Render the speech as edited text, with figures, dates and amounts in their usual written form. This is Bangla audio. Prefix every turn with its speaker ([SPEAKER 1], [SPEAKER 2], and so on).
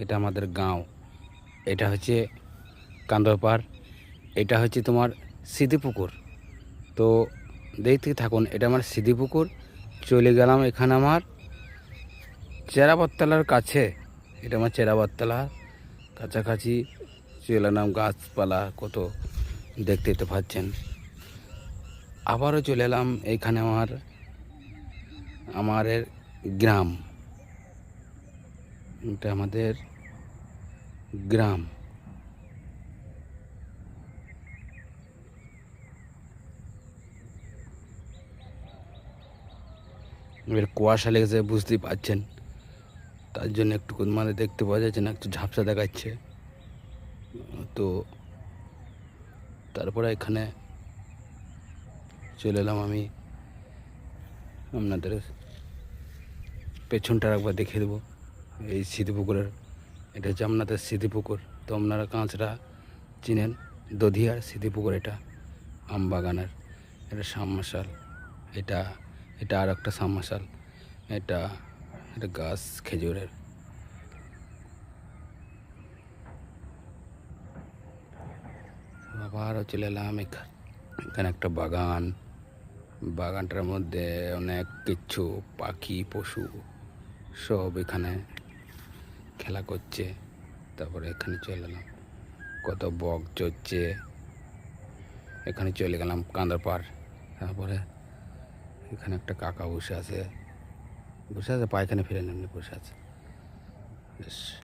[SPEAKER 1] এটা আমাদের গাঁও। এটা হচ্ছে কান্দরপাড়। এটা হচ্ছে তোমার স্মৃতিপুকুর। তো দেখতে থাকুন, এটা আমার স্মৃতিপুকুর। চলে গেলাম এখানে আমার চেরাবততলার কাছে। এটা আমার চেরাবততলা কাছাকাছি চলে এলাম। গাছপালা কত দেখতেই তো পাচ্ছেন। আবারও চলে এলাম এইখানে আমাদের গ্রাম। এটা আমাদের গ্রাম। এর কুয়াশা লেগেছে, বুঝতেই পারছেন, তার জন্য একটু মানে দেখতে পাওয়া যাচ্ছে না, একটু ঝাপসা দেখাচ্ছে। তো তারপরে এখানে চলে এলাম আমি। আপনাদের পেছনটা একবার দেখিয়ে দেবো। এই স্মৃতিপুকুরের, এটা হচ্ছে আপনাদের স্মৃতিপুকুর। তো আপনারা কাঁচরা চিনেন, দধিয়ার স্মৃতিপুকুর। এটা আমবাগানের, এটা সাবমার্শাল। এটা এটা আর একটা সাবমার্শাল। এটা এটা গাছ খেজুরের। আবারও চলে এলাম এখানে একটা বাগান। বাগানটার মধ্যে অনেক কিছু পাখি পশু সব এখানে খেলা করছে। তারপরে এখানে চলে এলাম, কত বক চড়ছে। এখানে চলে গেলাম কান্দরপাড়। তারপরে এখানে একটা কাকা বসে আছে পায়খানা ফিরে নেমনি বসে আছে। বেশ।